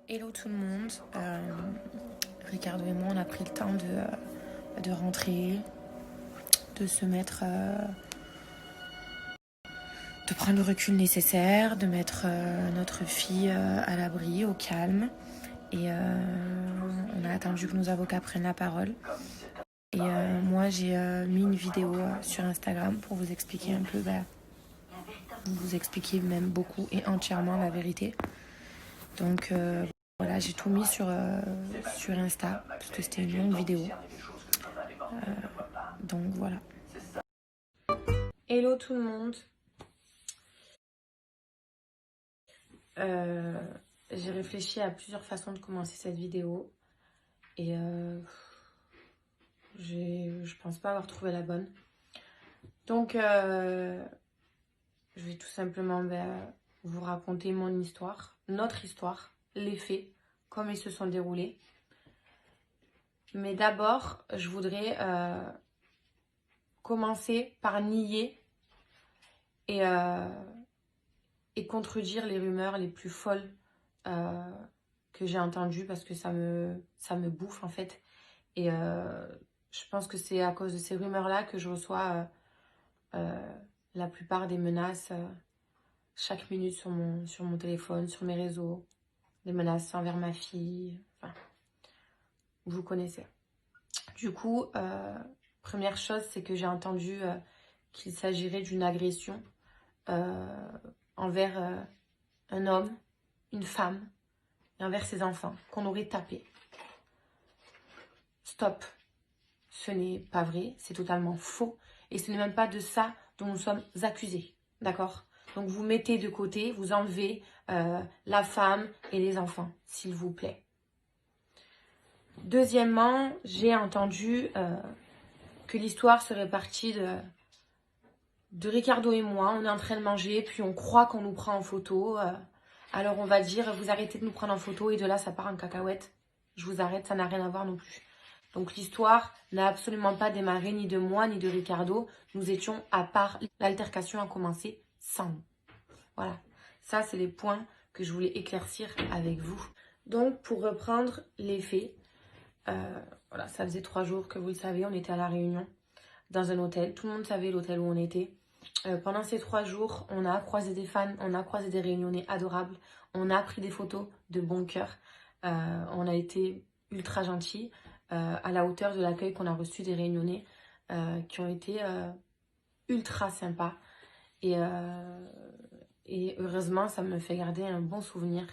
Hello tout le monde. Ricardo et moi, on a pris le temps de rentrer, de se mettre, de prendre le recul nécessaire, de mettre notre fille à l'abri, au calme. Et on a attendu que nos avocats prennent la parole. Et moi, j'ai mis une vidéo sur Instagram pour vous expliquer un peu, vous expliquer même beaucoup et entièrement la vérité. Donc voilà, j'ai tout mis sur Insta, parce que c'était une longue vidéo. Donc voilà. Hello tout le monde. Euh, j'ai réfléchi à plusieurs façons de commencer cette vidéo. Et je pense pas avoir trouvé la bonne. Donc je vais tout simplement vous raconter mon histoire, notre histoire, les faits, comme ils se sont déroulés. Mais d'abord, je voudrais commencer par nier et contredire les rumeurs les plus folles que j'ai entendues parce que ça me bouffe en fait. Et je pense que c'est à cause de ces rumeurs-là que je reçois la plupart des menaces chaque minute sur mon téléphone, sur mes réseaux. Des menaces envers ma fille. Enfin, vous connaissez. Du coup, première chose, c'est que j'ai entendu qu'il s'agirait d'une agression envers un homme, une femme et envers ses enfants, qu'on aurait tapé. Stop. Ce n'est pas vrai, c'est totalement faux. Et ce n'est même pas de ça dont nous sommes accusés. D'accord? Donc vous mettez de côté, vous enlevez la femme et les enfants, s'il vous plaît. Deuxièmement, j'ai entendu que l'histoire serait partie de Ricardo et moi. On est en train de manger, puis on croit qu'on nous prend en photo. Alors on va dire, vous arrêtez de nous prendre en photo et de là, ça part en cacahuète. Je vous arrête, ça n'a rien à voir non plus. Donc l'histoire n'a absolument pas démarré ni de moi ni de Ricardo. Nous étions à part. L'altercation a commencé sans nous. Voilà. Ça, c'est les points que je voulais éclaircir avec vous. Donc, pour reprendre les faits, voilà, ça faisait 3 jours que vous le savez, on était à La Réunion, dans un hôtel. Tout le monde savait l'hôtel où on était. Pendant ces 3 jours, on a croisé des fans, on a croisé des Réunionnais adorables, on a pris des photos de bon cœur. On a été ultra gentils, à la hauteur de l'accueil qu'on a reçu des Réunionnais, qui ont été ultra sympas. Et heureusement, ça me fait garder un bon souvenir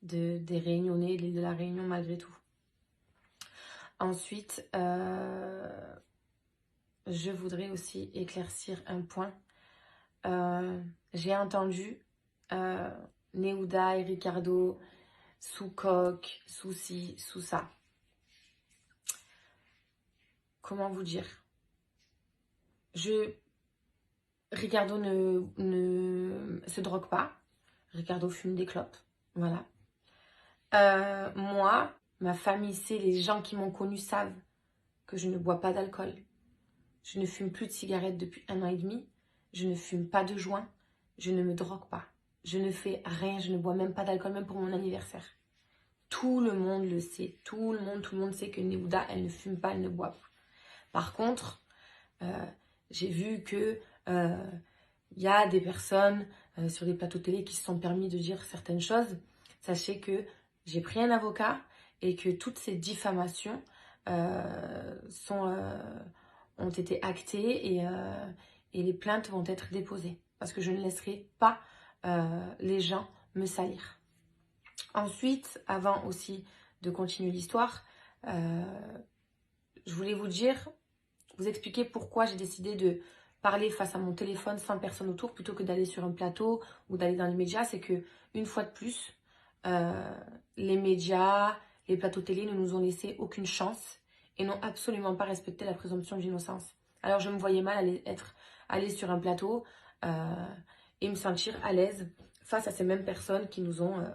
des Réunionnais, de l'île de la Réunion malgré tout. Ensuite, je voudrais aussi éclaircir un point. J'ai entendu Neouda et Ricardo sous coque, sous ci, sous ça. Comment vous dire? Ricardo ne se drogue pas. Ricardo fume des clopes. Voilà. Moi, ma famille sait, les gens qui m'ont connue savent que je ne bois pas d'alcool. Je ne fume plus de cigarettes depuis 1 an et demi. Je ne fume pas de joint. Je ne me drogue pas. Je ne fais rien. Je ne bois même pas d'alcool, même pour mon anniversaire. Tout le monde le sait. Tout le monde sait que Neouda, elle ne fume pas, elle ne boit pas. Par contre, j'ai vu que y a des personnes sur des plateaux télé qui se sont permis de dire certaines choses. Sachez que j'ai pris un avocat et que toutes ces diffamations ont été actées et les plaintes vont être déposées. Parce que je ne laisserai pas les gens me salir. Ensuite, avant aussi de continuer l'histoire, je voulais vous expliquer pourquoi j'ai décidé de parler face à mon téléphone sans personne autour plutôt que d'aller sur un plateau ou d'aller dans les médias. C'est que, une fois de plus, les médias, les plateaux télé ne nous ont laissé aucune chance et n'ont absolument pas respecté la présomption d'innocence. Alors je me voyais mal aller sur un plateau et me sentir à l'aise face à ces mêmes personnes qui nous ont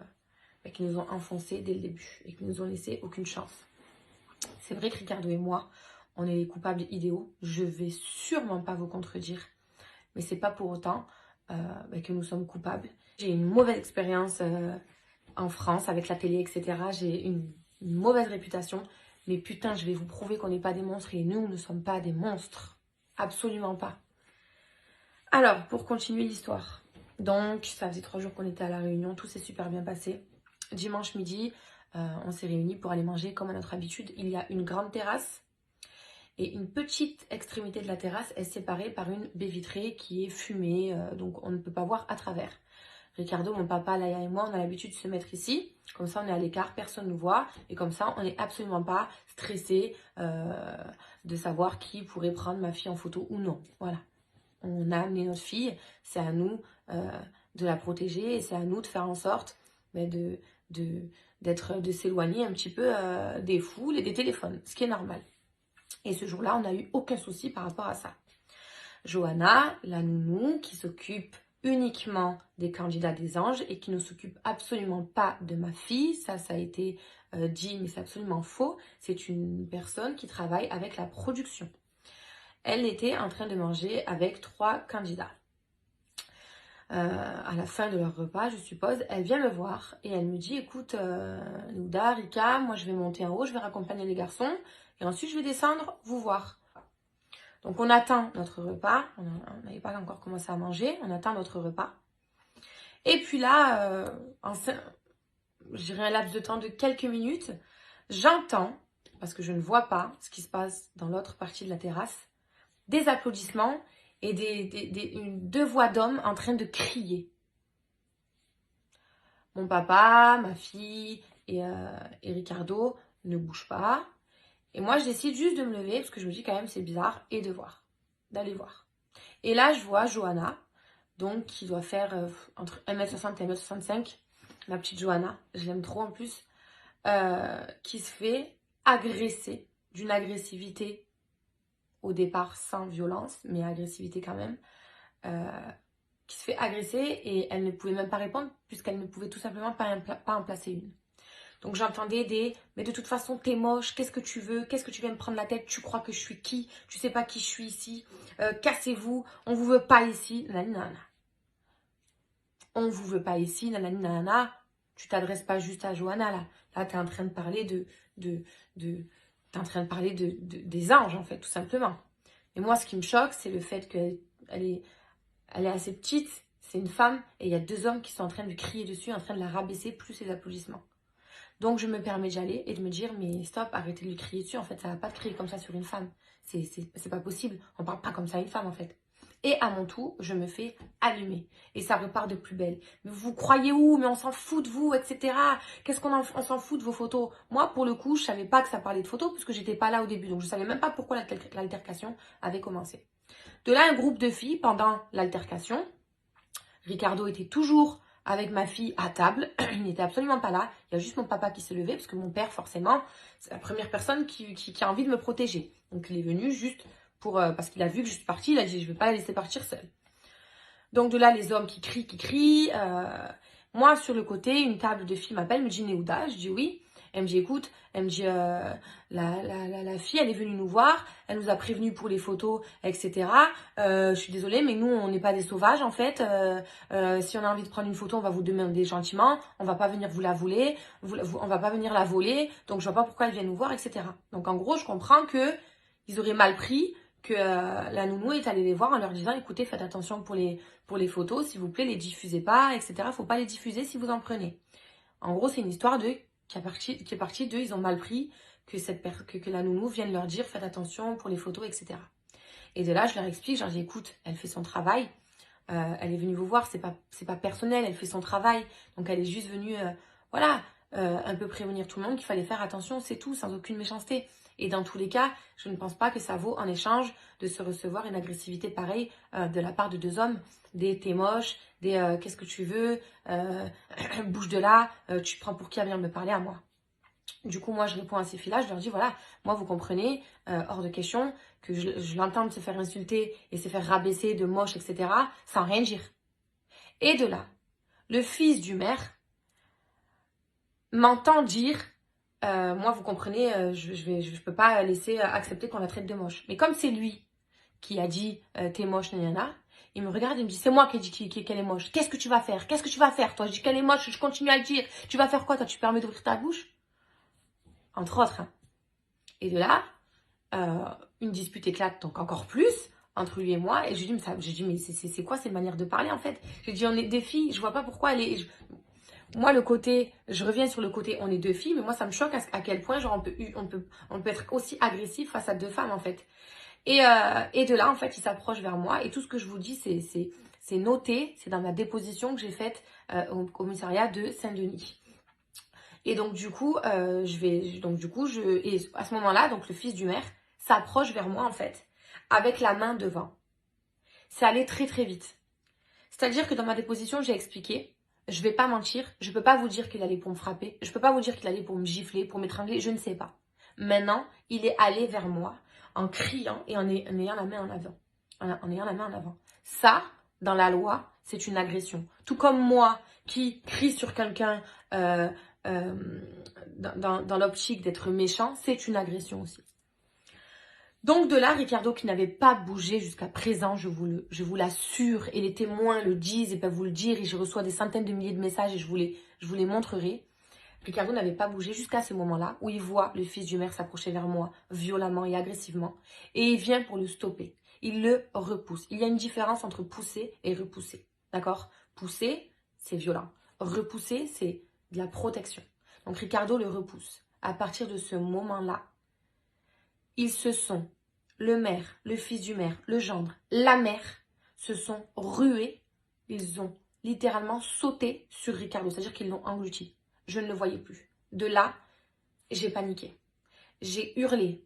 enfoncés dès le début et qui nous ont laissé aucune chance. C'est vrai que Ricardo et moi, on est les coupables idéaux. Je vais sûrement pas vous contredire, mais c'est pas pour autant que nous sommes coupables. J'ai une mauvaise expérience en France avec la télé, etc. J'ai une mauvaise réputation. Mais putain, je vais vous prouver qu'on n'est pas des monstres et nous ne sommes pas des monstres. Absolument pas. Alors, pour continuer l'histoire. Donc, ça faisait 3 jours qu'on était à la Réunion. Tout s'est super bien passé. Dimanche midi, on s'est réunis pour aller manger comme à notre habitude. Il y a une grande terrasse. Et une petite extrémité de la terrasse est séparée par une baie vitrée qui est fumée. Donc, on ne peut pas voir à travers. Ricardo, mon papa, Laïa et moi, on a l'habitude de se mettre ici. Comme ça, on est à l'écart, personne ne nous voit. Et comme ça, on n'est absolument pas stressé de savoir qui pourrait prendre ma fille en photo ou non. Voilà. On a amené notre fille. C'est à nous de la protéger et c'est à nous de faire en sorte de s'éloigner un petit peu des foules et des téléphones. Ce qui est normal. Et ce jour-là, on n'a eu aucun souci par rapport à ça. Johanna, la nounou, qui s'occupe uniquement des candidats des anges et qui ne s'occupe absolument pas de ma fille. Ça a été dit, mais c'est absolument faux. C'est une personne qui travaille avec la production. Elle était en train de manger avec 3 candidats. À la fin de leur repas, je suppose, elle vient me voir et elle me dit, écoute, Nouda, Rika, moi je vais monter en haut, je vais raccompagner les garçons et ensuite je vais descendre vous voir. Donc on attend notre repas, on n'avait pas encore commencé à manger, on attend notre repas. Et puis là, je dirais un laps de temps de quelques minutes, j'entends, parce que je ne vois pas ce qui se passe dans l'autre partie de la terrasse, des applaudissements et 2 voix d'hommes en train de crier. Mon papa, ma fille et Ricardo ne bougent pas. Et moi, je décide juste de me lever, parce que je me dis quand même c'est bizarre, et d'aller voir. Et là, je vois Johanna, donc qui doit faire entre 1m60 et 1m65, la petite Johanna, je l'aime trop en plus, qui se fait agresser, d'une agressivité au départ sans violence, mais agressivité quand même, qui se fait agresser et elle ne pouvait même pas répondre puisqu'elle ne pouvait tout simplement pas en placer une. Donc j'entendais mais de toute façon t'es moche, qu'est-ce que tu veux, qu'est-ce que tu viens me prendre la tête, tu crois que je suis qui, tu sais pas qui je suis ici, cassez-vous, on vous veut pas ici, nanana. On vous veut pas ici, nanana. Tu t'adresses pas juste à Johanna là. Là t'es en train de parler t'es en train de parler des anges en fait, tout simplement. Et moi ce qui me choque, c'est le fait qu'elle est assez petite, c'est une femme, et il y a 2 hommes qui sont en train de lui crier dessus, en train de la rabaisser, plus les applaudissements. Donc je me permets d'y aller et de me dire, mais stop, arrêtez de lui crier dessus, en fait, ça va pas de crier comme ça sur une femme. C'est pas possible, on parle pas comme ça à une femme, en fait. Et à mon tour, je me fais allumer. Et ça repart de plus belle. Mais vous croyez où? Mais on s'en fout de vous, etc. Qu'est-ce on s'en fout de vos photos? Moi, pour le coup, je savais pas que ça parlait de photos, puisque j'étais pas là au début. Donc je savais même pas pourquoi l'altercation avait commencé. De là, un groupe de filles, pendant l'altercation, Ricardo était toujours avec ma fille à table, il n'était absolument pas là, il y a juste mon papa qui s'est levé, parce que mon père, forcément, c'est la première personne qui a envie de me protéger. Donc il est venu juste parce qu'il a vu que je suis partie, il a dit, je ne vais pas la laisser partir seule. Donc de là, les hommes qui crient. Moi, sur le côté, une table de filles m'appelle, me dit, Néouda, je dis oui. Elle me dit, écoute, elle me dit, la fille, elle est venue nous voir, elle nous a prévenus pour les photos, etc. Je suis désolée, mais nous, on n'est pas des sauvages, en fait. Si on a envie de prendre une photo, on va vous demander gentiment, on va pas venir vous la voler, on va pas venir la voler, donc je vois pas pourquoi elle vient nous voir, etc. Donc en gros, je comprends que ils auraient mal pris que la nounou est allée les voir en leur disant, écoutez, faites attention pour les photos, s'il vous plaît, les diffusez pas, etc. Faut pas les diffuser si vous en prenez. En gros, c'est une histoire qui est partie d'eux, ils ont mal pris que la nounou vienne leur dire faites attention pour les photos, etc. Et de là, je leur explique, je leur dis écoute, elle fait son travail, elle est venue vous voir, c'est pas personnel, elle fait son travail, donc elle est juste venue, un peu prévenir tout le monde qu'il fallait faire attention, c'est tout, sans aucune méchanceté. Et dans tous les cas, je ne pense pas que ça vaut en échange de se recevoir une agressivité pareille de la part de 2 hommes, des t'es moche, des qu'est-ce que tu veux, bouge de là, tu prends pour qui à venir me parler à moi. Du coup, moi, je réponds à ces filles-là, je leur dis, voilà, moi, vous comprenez, hors de question, que je l'entende se faire insulter et se faire rabaisser de moche, etc., sans rien dire. Et de là, le fils du maire m'entend dire, moi, vous comprenez, je peux pas laisser accepter qu'on la traite de moche. Mais comme c'est lui qui a dit, t'es moche, nanana, Il me regarde et me dit, c'est moi qui ai dit qu'elle est moche. Qu'est-ce que tu vas faire? Qu'est-ce que tu vas faire, toi? Je dis qu'elle est moche, je continue à le dire. Tu vas faire quoi, toi? Tu permets d'ouvrir ta bouche? Entre autres. Hein. Et de là, une dispute éclate donc encore plus entre lui et moi. Et je lui dis, mais c'est quoi cette manière de parler, en fait? Je lui dis, on est des filles, je vois pas pourquoi elle est... Moi, je reviens sur le côté, on est deux filles, mais moi, ça me choque à quel point, genre, on peut être aussi agressif face à deux femmes, en fait. Et de là, en fait, il s'approche vers moi. Et tout ce que je vous dis, c'est noté. C'est dans ma déposition que j'ai faite au commissariat de Saint-Denis. Et donc, du coup, et à ce moment-là, donc le fils du maire s'approche vers moi, en fait, avec la main devant. C'est allé très, très vite. C'est-à-dire que dans ma déposition, j'ai expliqué, je vais pas mentir, je peux pas vous dire qu'il allait pour me frapper, je peux pas vous dire qu'il allait pour me gifler, pour m'étrangler, je ne sais pas. Maintenant, il est allé vers moi en criant et en ayant la main en avant. En ayant la main en avant. Ça, dans la loi, c'est une agression. Tout comme moi qui crie sur quelqu'un dans l'optique d'être méchant, c'est une agression aussi. Donc de là, Ricardo qui n'avait pas bougé jusqu'à présent, je vous l'assure, et les témoins le disent et peuvent vous le dire, et je reçois des centaines de milliers de messages et je vous les montrerai. Ricardo n'avait pas bougé jusqu'à ce moment-là où il voit le fils du maire s'approcher vers moi violemment et agressivement et il vient pour le stopper. Il le repousse. Il y a une différence entre pousser et repousser. D'accord? Pousser, c'est violent. Repousser, c'est de la protection. Donc Ricardo le repousse. À partir de ce moment-là, ils se sont, le maire, le fils du maire, le gendre, la mère, se sont rués. Ils ont littéralement sauté sur Ricardo, c'est-à-dire qu'ils l'ont englouti. Je ne le voyais plus. De là, j'ai paniqué. J'ai hurlé.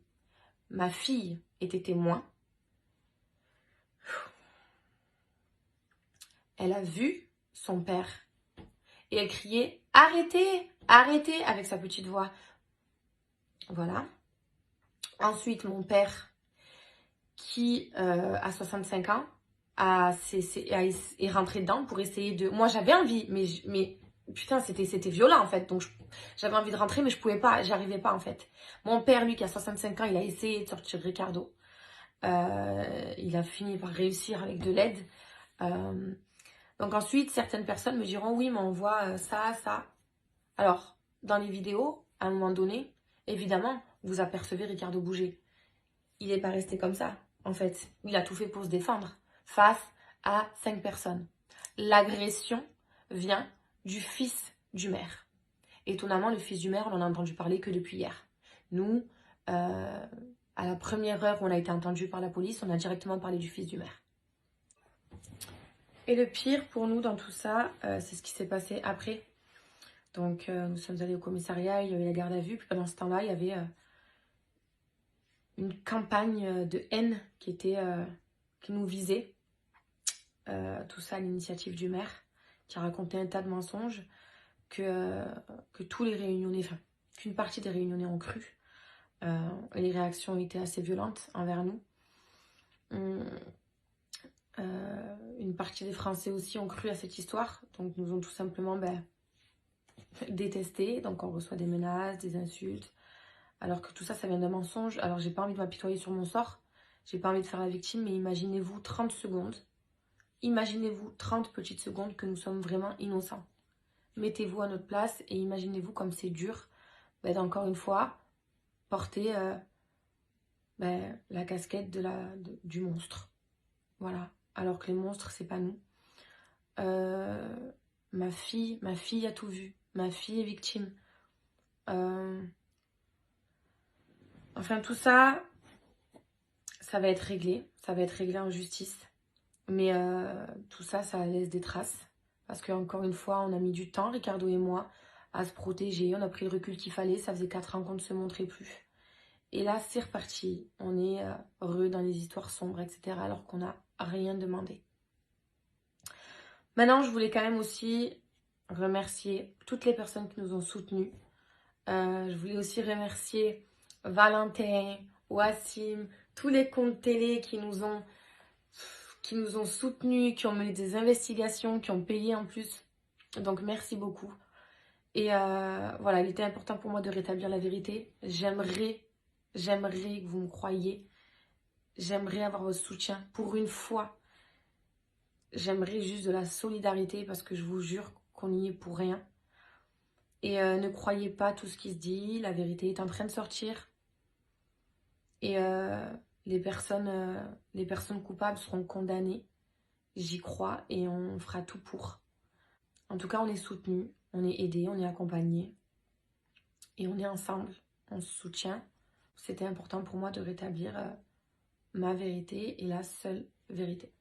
Ma fille était témoin. Elle a vu son père. Et elle criait « Arrêtez, arrêtez !» avec sa petite voix. Voilà. Ensuite, mon père, qui a 65 ans, est rentré dedans pour essayer de... Moi, j'avais envie, mais putain, c'était violent, en fait. Donc, j'avais envie de rentrer, mais je pouvais pas, j'arrivais pas, en fait. Mon père, lui, qui a 65 ans, il a essayé de sortir Ricardo. Il a fini par réussir avec de l'aide. Donc ensuite, certaines personnes me diront, oui, mais on voit ça, ça. Alors, dans les vidéos, à un moment donné, évidemment, vous apercevez Ricardo bouger. Il n'est pas resté comme ça, en fait. Il a tout fait pour se défendre face à 5 personnes. L'agression vient du fils du maire. Étonnamment, le fils du maire, on en a entendu parler que depuis hier. Nous, à la première heure où on a été entendu par la police, on a directement parlé du fils du maire. Et le pire pour nous dans tout ça, c'est ce qui s'est passé après. Donc, nous sommes allés au commissariat, il y avait la garde à vue. Puis pendant ce temps-là, il y avait une campagne de haine qui nous visait. Tout ça à l'initiative du maire, qui a raconté un tas de mensonges que tous les réunionnais, enfin, qu'une partie des réunionnais ont cru. Et les réactions ont été assez violentes envers nous. Une partie des Français aussi ont cru à cette histoire, donc nous ont tout simplement détesté. Donc on reçoit des menaces, des insultes, alors que tout ça, ça vient d'un mensonge. Alors j'ai pas envie de m'apitoyer sur mon sort, j'ai pas envie de faire la victime, mais imaginez-vous 30 secondes, imaginez-vous 30 petites secondes que nous sommes vraiment innocents. Mettez-vous à notre place et imaginez-vous comme c'est dur d'encore une fois porter la casquette du monstre. Voilà. Alors que les monstres, c'est pas nous. Ma fille a tout vu. Ma fille est victime. Enfin, tout ça, ça va être réglé. Ça va être réglé en justice. Mais tout ça, ça laisse des traces. Parce qu'encore une fois, on a mis du temps, Ricardo et moi, à se protéger. On a pris le recul qu'il fallait. Ça faisait 4 ans qu'on ne se montrait plus. Et là, c'est reparti. On est heureux dans les histoires sombres, etc. Alors qu'on n'a rien demandé. Maintenant, je voulais quand même aussi remercier toutes les personnes qui nous ont soutenus. Je voulais aussi remercier Valentin, Wassim, tous les comptes télé qui nous ont soutenus, qui ont mené des investigations, qui ont payé en plus. Donc, merci beaucoup. Et voilà, il était important pour moi de rétablir la vérité. J'aimerais que vous me croyiez. J'aimerais avoir votre soutien pour une fois. j'aimerais juste de la solidarité parce que je vous jure qu'on n'y est pour rien. Et ne croyez pas tout ce qui se dit, la vérité est en train de sortir. Et les personnes coupables seront condamnées. J'y crois et on fera tout pour. En tout cas, on est soutenus, on est aidés, on est accompagnés. Et on est ensemble, on se soutient. C'était important pour moi de rétablir ma vérité et la seule vérité.